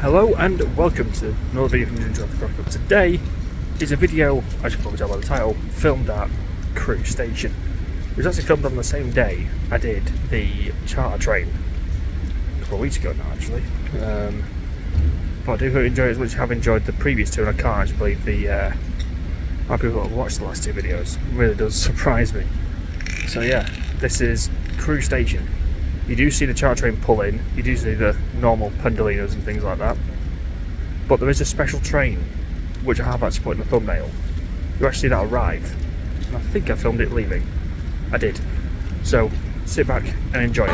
Hello and welcome to another video from the Interactive Chronicle. Today is a video, as you can probably tell by the title, filmed at Crewe station. It was actually filmed on the same day I did the charter train a couple of weeks ago now actually. But I do hope you enjoy it as much as I have enjoyed the previous two, and I can't actually believe the amount of people that have watched the last two videos. It really does surprise me. So yeah, this is Crewe station. You do see the charter train pull in, you do see the normal Pendolinos and things like that, but there is a special train, which I have actually put in the thumbnail. You actually see that arrive, and I think I filmed it leaving. I did. So, sit back and enjoy it.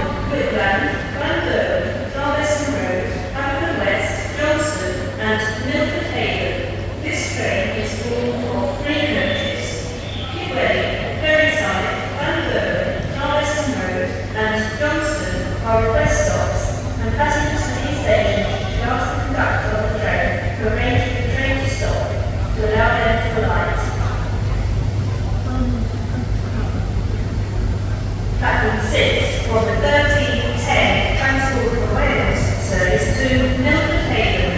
This train is full of 3 coaches. Keep ready, Ferryside, London, Darlington Road and Johnston are rest stops, and passengers to these stations should ask the conductor of the train to arrange for the train to stop to allow them to alight. Platform 6 was the 1310 Transport for Wales service to Milford Haven.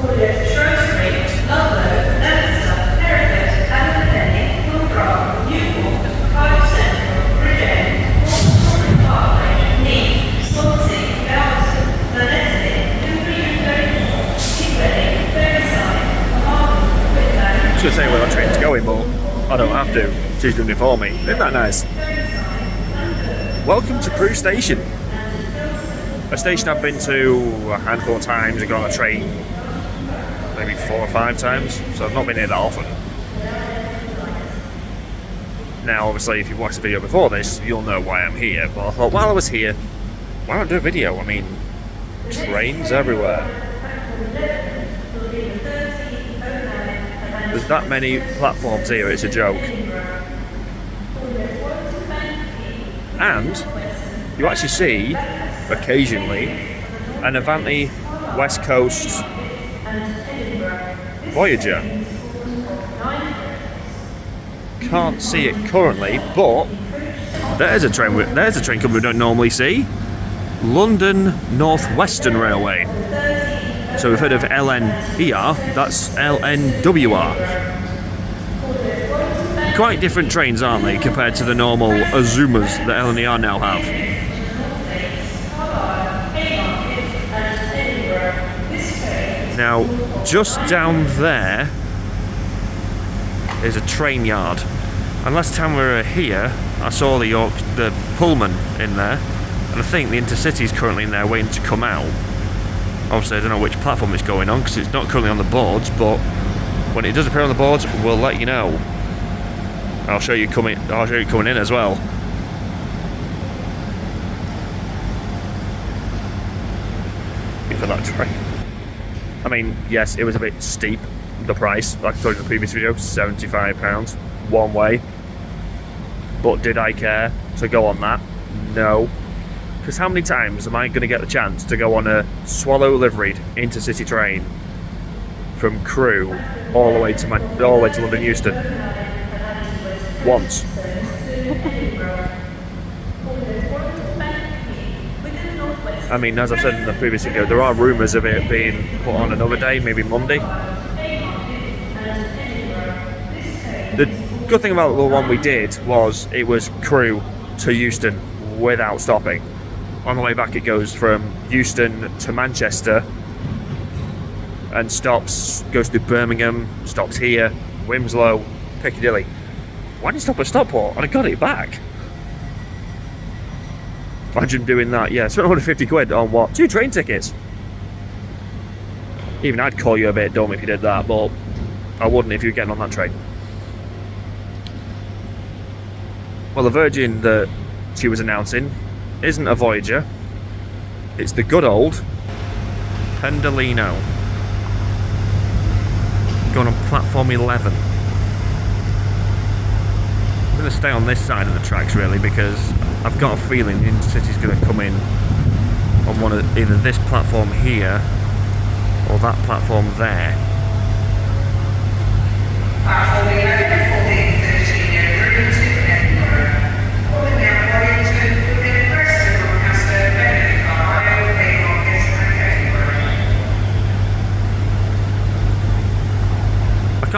Order to Shrewsbury, Ludlow, Leicester, Hereford, Penny, Woolcroft, Newport, Cardiff Central, Bridgend, Walsall, Barley, Neath, Swansea, Galveston, Llanelli, Newbury and Dover, Keighley, Ferryside, Harlem, Whitlow. I was going to say where the train's going, but I don't have to. She's doing it for me. Isn't that nice? Welcome to Crewe station. A station I've been to a handful of times. I got on a train maybe 4 or 5 times, so I've not been here that often. Now obviously if you've watched the video before this, you'll know why I'm here, but I thought while I was here, why not do a video? I mean, trains everywhere. There's that many platforms here, it's a joke. And you actually see, occasionally, an Avanti West Coast Voyager. Can't see it currently, but there's a train company we don't normally see. London North Western Railway. So we've heard of LNER, that's LNWR. Quite different trains, aren't they, compared to the normal Azumas that LNER now have. Now, just down there is a train yard. And last time we were here, I saw the Pullman in there, and I think the Intercity is currently in there waiting to come out. Obviously, I don't know which platform it's going on because it's not currently on the boards, but when it does appear on the boards, we'll let you know. I'll show you coming in as well. For that train. I mean, yes, it was a bit steep, the price, like I told you in the previous video, £75 one way. But did I care to go on that? No. Because how many times am I going to get the chance to go on a Swallow liveried intercity train from Crewe all the way to London Euston? Once. I mean, as I've said in the previous video, there are rumours of it being put on another day, maybe Monday. The good thing about the one we did was it was Crewe to Euston without stopping. On the way back it goes from Euston to Manchester and goes through Birmingham, stops here, Winslow, Piccadilly. Why did you stop at Stockport? And I got it back. Imagine doing that. Yeah, spent 150 quid on what? 2 train tickets. Even I'd call you a bit dumb if you did that, but I wouldn't if you were getting on that train. Well, the Virgin that she was announcing isn't a Voyager. It's the good old Pendolino. Going on platform 11. I'm going to stay on this side of the tracks really, because I've got a feeling the Intercity's going to come in on one of either this platform here or that platform there.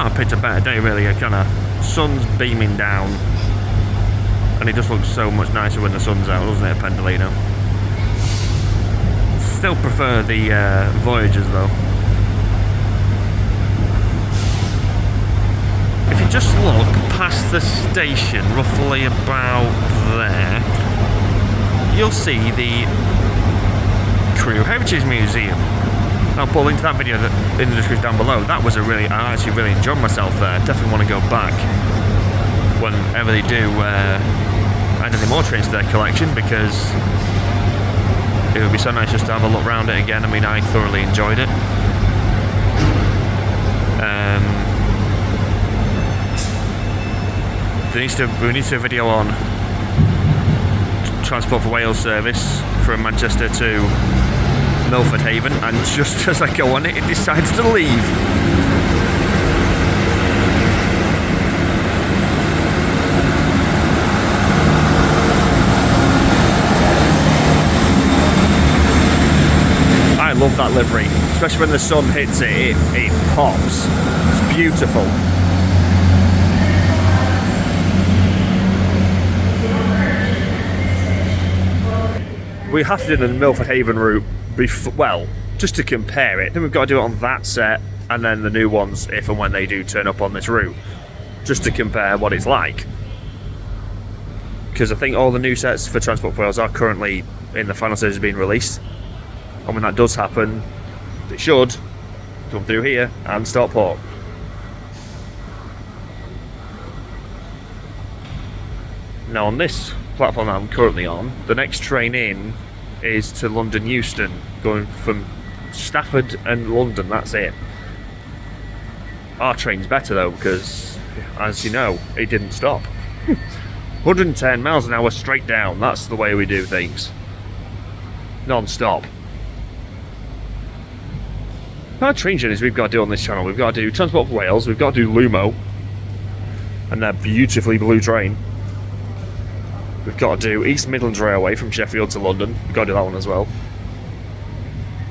can't have picked a better day, really. A kind of sun's beaming down, and it just looks so much nicer when the sun's out, doesn't it, Pendolino? Still prefer the Voyagers, though. If you just look past the station, roughly about there, you'll see the Crewe Heritage Museum. I'll pull into that video in the description down below. That was I actually really enjoyed myself there. Definitely want to go back whenever they do add any more trains to their collection, because it would be so nice just to have a look around it again. I mean, I thoroughly enjoyed it. We need to do a video on Transport for Wales service from Manchester to Milford Haven, and just as I go on it, it decides to leave. I love that livery, especially when the sun hits it, it pops. It's beautiful. We have to do the Milford Haven route well, just to compare it. Then we've got to do it on that set, and then the new ones if and when they do turn up on this route, just to compare what it's like. Because I think all the new sets for Transport for Wales are currently in the final stages of being released, and when that does happen, they should come through here and Stockport. Now on this platform that I'm currently on, the next train in is to London Euston, going from Stafford and London, that's it. Our train's better though, because as you know, it didn't stop. 110 miles an hour straight down, that's the way we do things. Non-stop. Our train journeys we've got to do on this channel. We've got to do Transport for Wales, we've got to do Lumo, and that beautifully blue train. We've got to do East Midlands Railway from Sheffield to London. We've got to do that one as well.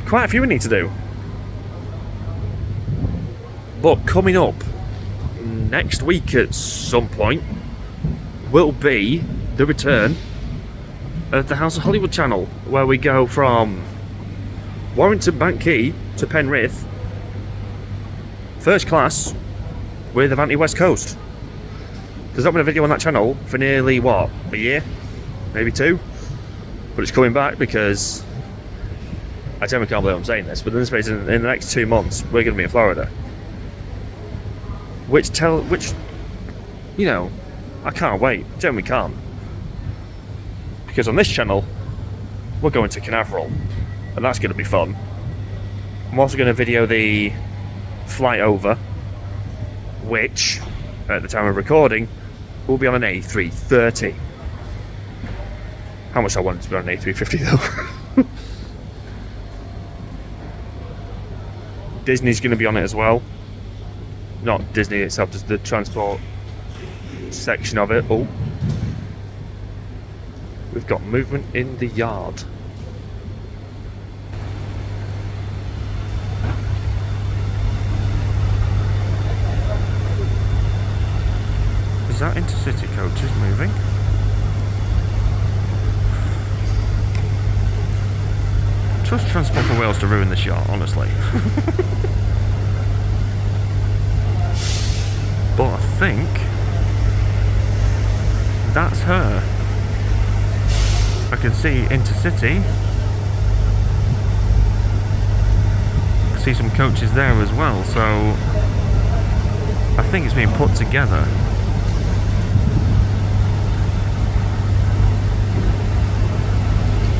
Quite a few we need to do. But coming up next week at some point will be the return of the House of Hollywood channel, where we go from Warrington Bank Quay to Penrith, first class with Avanti West Coast. There's not been a video on that channel for nearly, what, a year? Maybe 2? But it's coming back because I genuinely can't believe I'm saying this, but in the next 2 months we're going to be in Florida. Which, you know, I can't wait. Genuinely can't. Because on this channel, we're going to Canaveral, and that's going to be fun. I'm also going to video the flight over, which, at the time of recording, will be on an A330. How much I wanted to be on an A350 though. Disney's going to be on it as well. Not Disney itself, just the transport section of it. Oh, we've got movement in the yard. Is that intercity coaches moving? Trust Transport for Wales to ruin this yacht, honestly. But I think that's her. I can see intercity. I can see some coaches there as well, so I think it's being put together.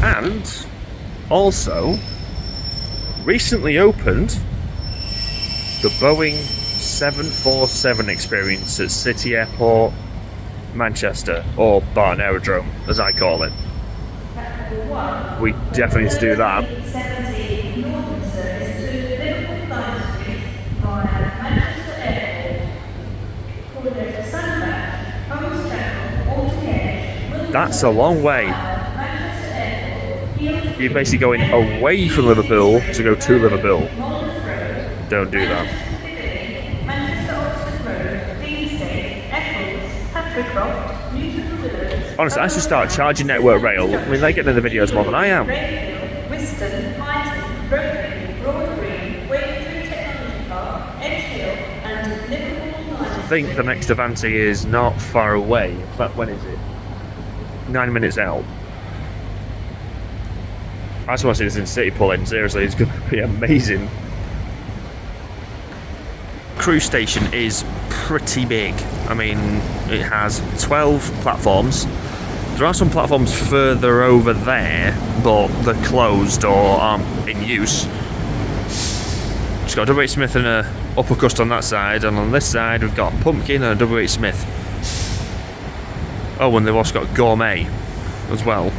And also recently opened the Boeing 747 experience at City Airport, Manchester, or Barton Aerodrome as I call it. We definitely need to do that. That's a long way. You're basically going away from Liverpool to go to Liverpool. Don't do that. Honestly, I should start charging Network Rail. I mean, they get in the videos more than I am. Whiston, Hyton, Rotary, Broadgreen, Wakefield Technology Park, Edgehill, and Liverpool. I think the next Avanti is not far away. In fact, when is it? 9 minutes out. I just want to see this in City pull in. Seriously, it's going to be amazing. Crewe station is pretty big. I mean, it has 12 platforms. There are some platforms further over there, but they're closed or aren't in use. Just got a W.H. Smith and a upper crust on that side, and on this side we've got a pumpkin and a W.H. Smith. Oh, and they've also got gourmet as well.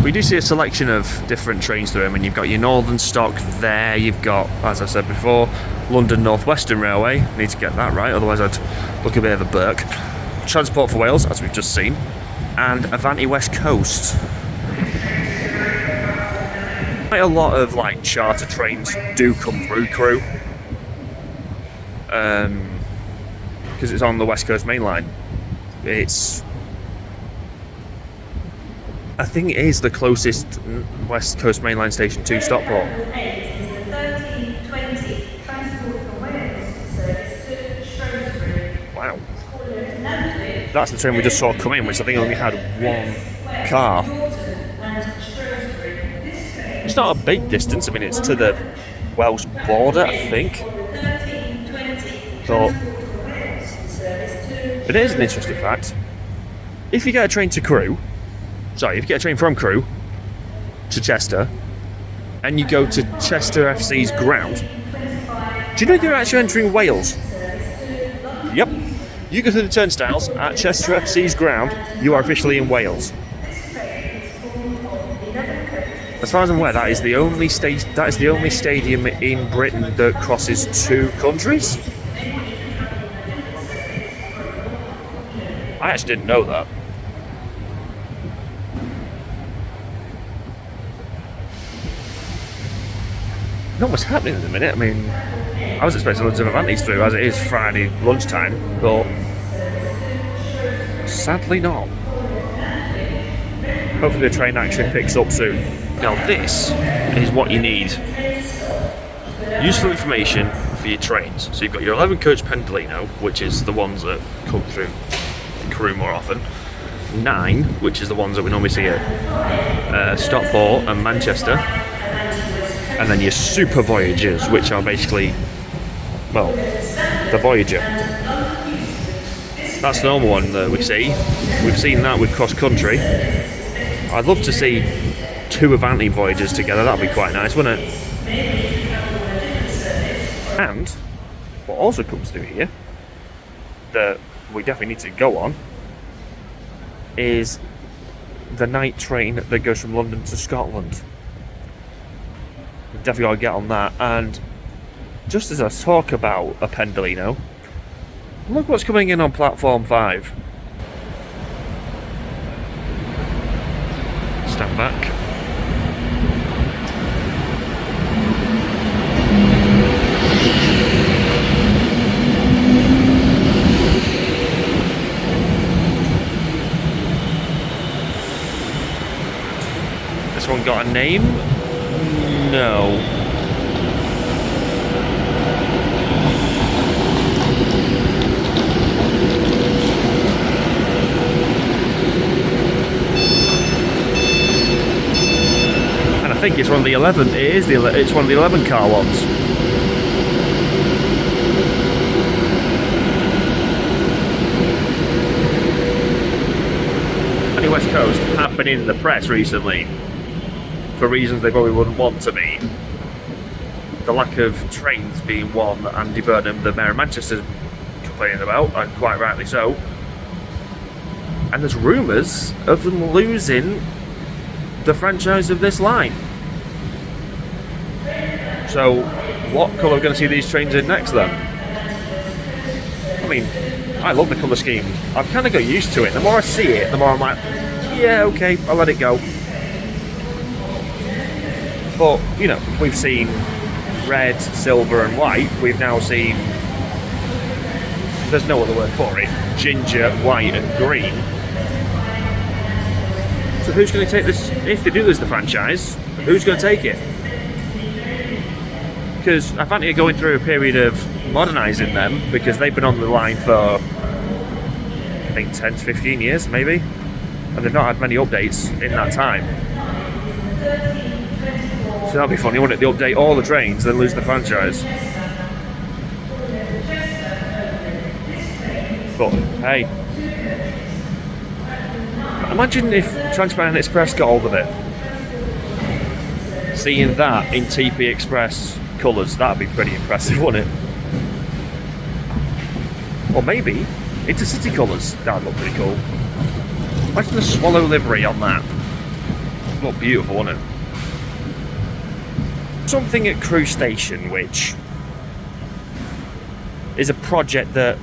We do see a selection of different trains through. I mean, you've got your Northern stock there. You've got, as I said before, London North Western Railway. Need to get that right, otherwise I'd look a bit of a Burke. Transport for Wales, as we've just seen, and Avanti West Coast. Quite a lot of like charter trains do come through Crewe, because it's on the West Coast Main Line. I think it is the closest West Coast Mainline station to Stockport. Wow. That's the train we just saw come in, which I think only had one car. It's not a big distance. I mean, it's to the Welsh border, I think. So, it is an interesting fact. If you get a train to Crewe, if you get a train from Crewe to Chester, and you go to Chester FC's ground, do you know you're actually entering Wales? Yep. You go through the turnstiles at Chester FC's ground, you are officially in Wales. As far as I'm aware, that is the only stadium in Britain that crosses two countries. I actually didn't know that. Not much happening at the minute. I mean, I was expecting loads of Avantis through, as it is Friday lunchtime, but sadly not. Hopefully the train actually picks up soon. Now this is what you need. Useful information for your trains. So you've got your 11 coach Pendolino, which is the ones that come through Crewe more often. 9, which is the ones that we normally see at Stockport and Manchester. And then your Super Voyagers, which are basically, well, the Voyager. That's the normal one that we see. We've seen that with Cross Country. I'd love to see 2 Avanti Voyagers together. That'd be quite nice, wouldn't it? And what also comes through here that we definitely need to go on is the night train that goes from London to Scotland. We've definitely got to get on that. And just as I talk about a Pendolino, look what's coming in on platform 5. Stand back. This one got a name? No. And I think it's one of the 11. It's one of the 11 car ones. And the West Coast have been in the press recently for reasons they probably wouldn't want to be. The lack of trains being one that Andy Burnham, the Mayor of Manchester, is complaining about, and quite rightly so. And there's rumours of them losing the franchise of this line. So, what colour are we going to see these trains in next then? I mean, I love the colour scheme. I've kind of got used to it. The more I see it, the more I'm like, yeah, okay, I'll let it go. But, you know, we've seen red, silver and white. We've now seen there's no other word for it, ginger, white and green. So who's going to take this, if they do lose the franchise, who's going to take it? Because I fancy going through a period of modernising them, because they've been on the line for, I think, 10 to 15 years, maybe. And they've not had many updates in that time. So that'd be funny, wouldn't it? They update all the trains, then lose the franchise. But, hey. Imagine if Transparent Express got hold of it. Seeing that in TP Express colours, that'd be pretty impressive, wouldn't it? Or maybe intercity colours, that'd look pretty cool. Imagine the swallow livery on that. It'd look beautiful, wouldn't it? Something at Crewe Station which is a project that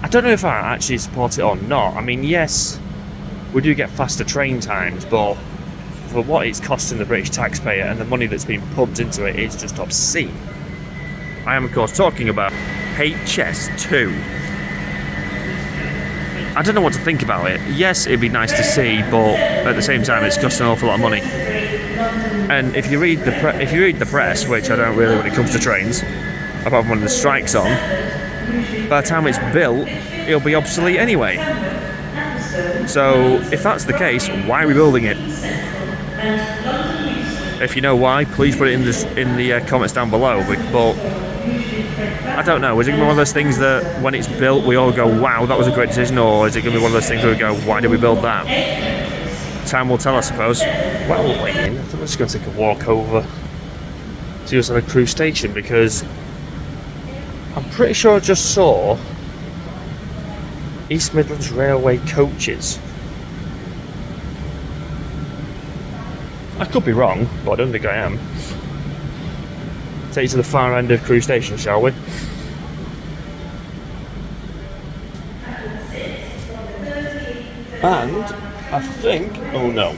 I don't know if I actually support it or not. I mean, yes, we do get faster train times, but for what it's costing the British taxpayer and the money that's been pumped into it, it's just obscene. I am, of course, talking about HS2. I don't know what to think about it. Yes, it'd be nice to see, but at the same time, it's costing an awful lot of money. And if you read the press, which I don't really when it comes to trains, apart from when the strike's on, by the time it's built, it'll be obsolete anyway. So if that's the case, why are we building it? If you know why, please put it in the comments down below. But I don't know. Is it going to be one of those things that when it's built we all go, wow, that was a great decision, or is it going to be one of those things where we go, why did we build that? Time will tell, I suppose. While we're waiting, I think we're just going to take a walk over to the other Crewe Station, because I'm pretty sure I just saw East Midlands Railway coaches. I could be wrong, but I don't think I am. Take you to the far end of Crewe Station, shall we? And I think, oh no,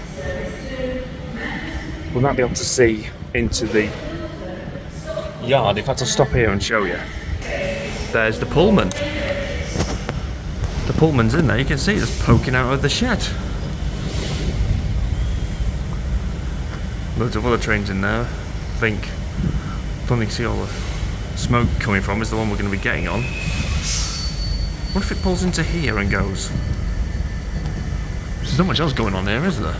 we might be able to see into the yard. In fact, I'll stop here and show you. There's the Pullman. The Pullman's in there, you can see it's poking out of the shed. Loads of other trains in there. I don't think you see all the smoke coming from is the one we're going to be getting on. What if it pulls into here and goes? There's not much else going on there, is there?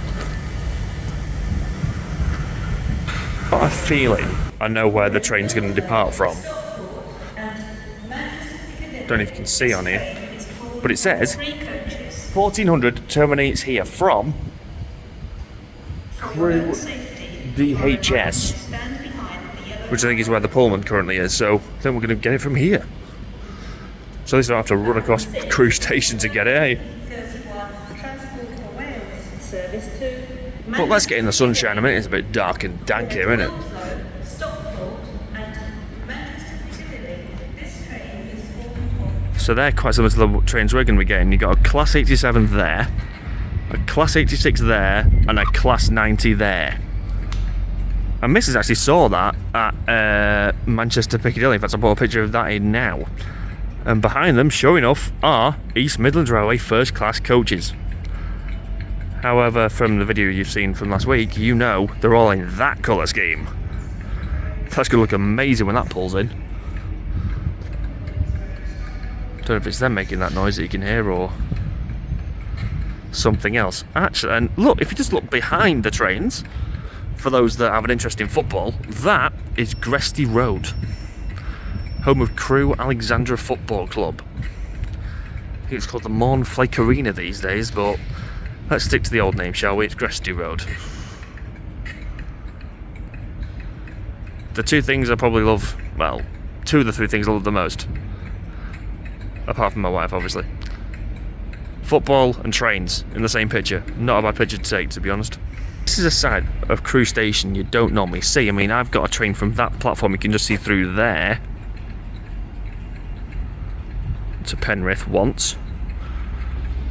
I've got a feeling I know where the train's going to depart from. Don't know if you can see on here, but it says 1400 terminates here from Crewe DHS, which I think is where the Pullman currently is, so then we're going to get it from here. So at least I don't have to run across Crewe Station to get it, eh? But let's get in the sunshine a minute. It's a bit dark and dank here, isn't it? So they're quite similar to the trains we're going to be getting. You've got a Class 87 there, a Class 86 there, and a Class 90 there. And Mrs. actually saw that at Manchester Piccadilly. In fact, I brought a picture of that in now. And behind them, sure enough, are East Midlands Railway first class coaches. However, from the video you've seen from last week, you know they're all in that colour scheme. That's going to look amazing when that pulls in. Don't know if it's them making that noise that you can hear or something else. Actually, and look, if you just look behind the trains, for those that have an interest in football, that is Gresty Road, home of Crewe Alexandra Football Club. I think it's called the Mornflake Arena these days, but let's stick to the old name, shall we? It's Gresty Road. The two things I probably love, well, two of the three things I love the most, apart from my wife, obviously. Football and trains in the same picture. Not a bad picture to take, to be honest. This is a side of Crewe Station you don't normally see. I mean, I've got a train from that platform you can just see through there to Penrith once.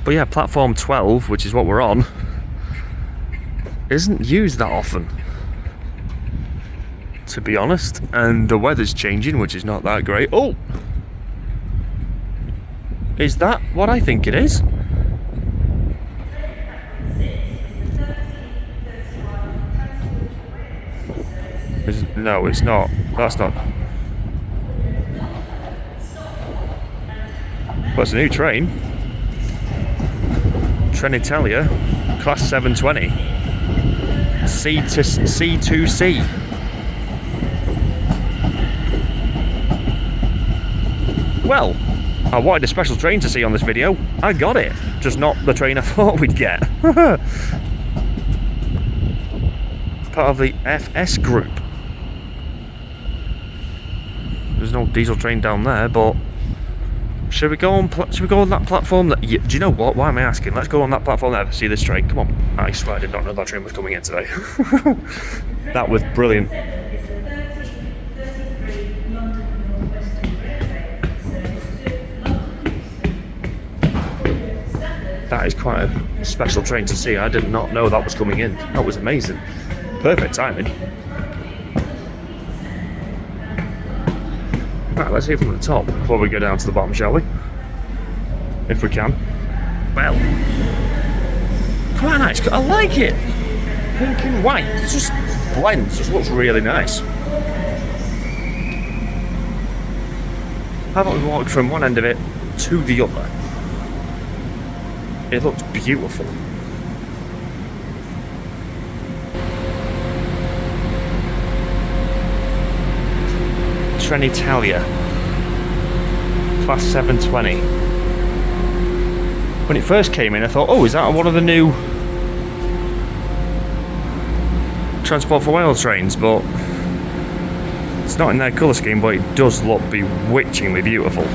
But yeah, platform 12, which is what we're on, isn't used that often, to be honest. And the weather's changing, which is not that great. Oh! Is that what I think it is? No, it's not. That's not. Well, it's a new train. Trenitalia, class 720. C2C. Well, I wanted a special train to see on this video. I got it. Just not the train I thought we'd get. Part of the FS group. There's no diesel train down there, but should we go on that platform? Do you know what? Why am I asking? Let's go on that platform there to see this train. Come on. I swear I did not know that train was coming in today. That was brilliant. That is quite a special train to see. I did not know that was coming in. That was amazing. Perfect timing. Right, let's see from the top before we go down to the bottom, shall we? If we can. Well, quite nice. I like it. Pink and white. It just blends. Just looks really nice. How about we walk from one end of it to the other? It looks beautiful. Trenitalia, class 720. When it first came in, I thought, oh, is that one of the new Transport for Wales trains? But it's not in their colour scheme, but it does look bewitchingly beautiful.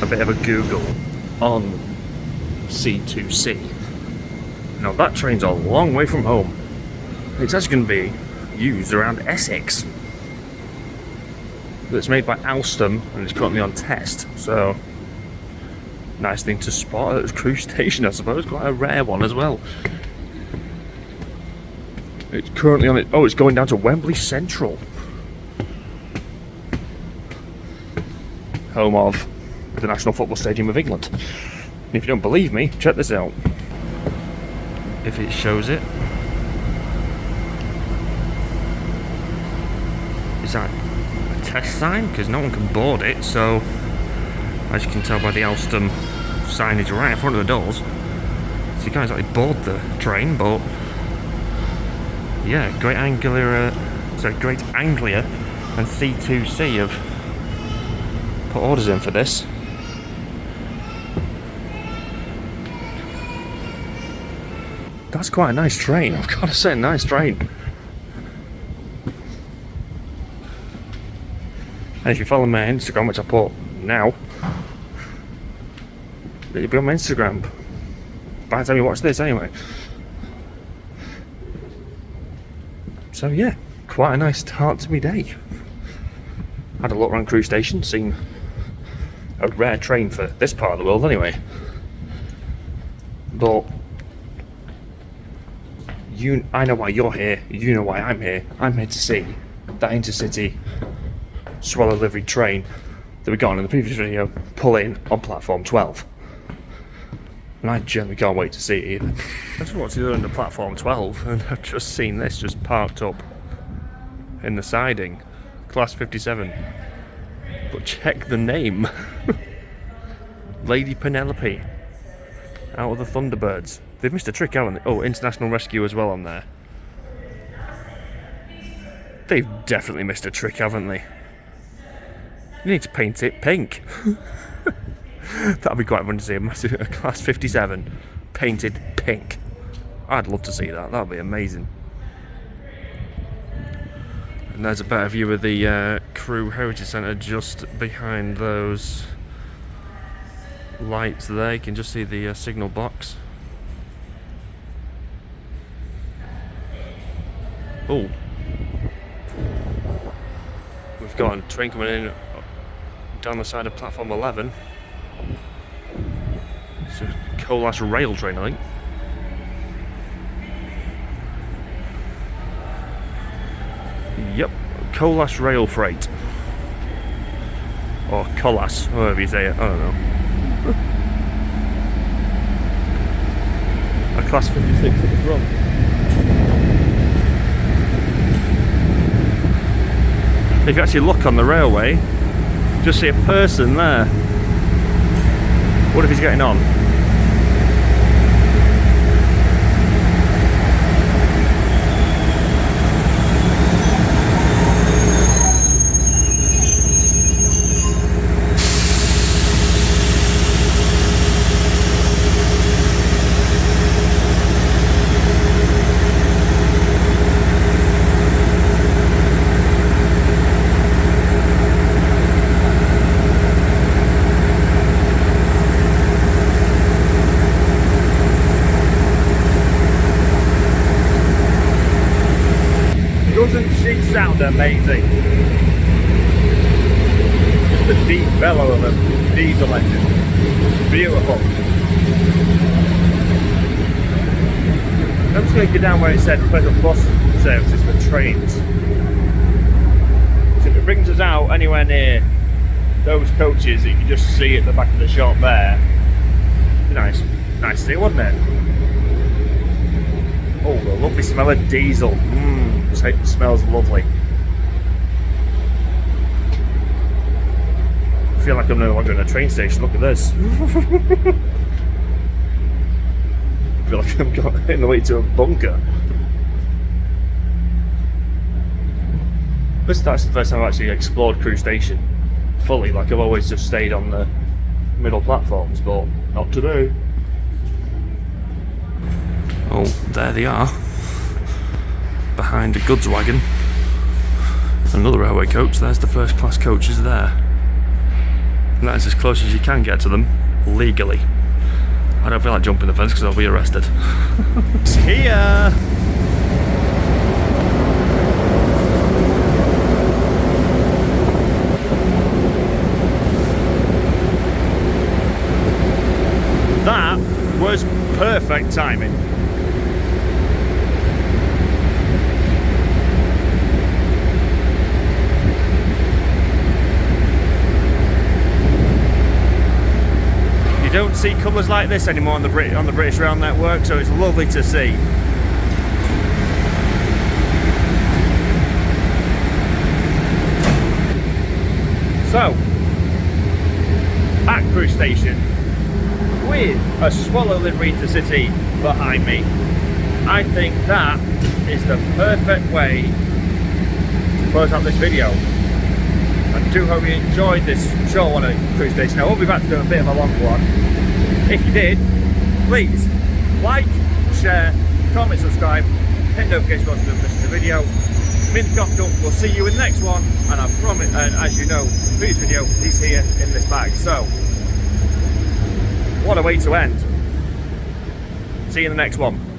A bit of a Google on C2C. Now that train's a long way from home. It's actually going to be used around Essex. It's made by Alstom and it's currently on test, so nice thing to spot at a Crewe station, I suppose. Quite a rare one as well. It's currently on it. Oh, it's going down to Wembley Central, home of the National Football Stadium of England. And if you don't believe me, check this out. If it shows it. Is that a test sign? Because no one can board it, so as you can tell by the Alstom signage right in front of the doors, so you can't exactly board the train, but yeah, Great Anglia and C2C have put orders in for this. That's quite a nice train, I've got to say, nice train. And if you follow my Instagram, which I put now, you'll be on my Instagram by the time you watch this anyway. So yeah, quite a nice start to my day. Had a look around Crewe station, seen a rare train for this part of the world anyway. But I know why you're here, you know why I'm here. I'm here to see that intercity Swallow livery train that we got on in the previous video pull in on platform 12. And I generally can't wait to see it either. I just walked to the other end of platform 12 and I've just seen this just parked up in the siding. Class 57. But check the name. Lady Penelope. Out of the Thunderbirds. They've missed a trick, haven't they? Oh, International Rescue as well on there. They've definitely missed a trick, haven't they? You need to paint it pink. That'd be quite fun to see, a class 57 painted pink. I'd love to see that, that'd be amazing. And there's a better view of the Crewe Heritage Centre just behind those lights there. You can just see the signal box. Oh, we've got a train coming in down the side of platform 11. It's a coal-ash rail train, I think. Yep, coal-ash rail freight. Or colas, however you say it, I don't know. A class 56 at the front. If you actually look on the railway, just see a person there. What if he's getting on? Doesn't she sound amazing? Just the deep bellow of a diesel engine. Beautiful. I'm just going to go down where it said Pleasant Bus Services for trains. So if it brings us out anywhere near those coaches, you can just see at the back of the shop there. Nice to see, wouldn't it? Oh, the lovely smell of diesel. It smells lovely. I feel like I'm no longer in a train station. Look at this. I feel like I'm going in the way to a bunker. That's the first time I've actually explored Crewe station fully. Like, I've always just stayed on the middle platforms, but not today. Oh, there they are. Behind a goods wagon. Another railway coach. There's the first class coaches there. And that is as close as you can get to them legally. I don't feel like jumping the fence because I'll be arrested. It's here! That was perfect timing. You don't see colours like this anymore on the British Rail network, so it's lovely to see. So, at Crewe station, with a Swallow livery intercity behind me, I think that is the perfect way to close out this video. I do hope you enjoyed this short one at Crewe station. I will be back to do a bit of a long one. If you did, please like, share, comment, subscribe, hit notification button to miss the video. Mint coffee cup, we'll see you in the next one, and I promise, and as you know, the previous video is here in this bag. So, what a way to end. See you in the next one.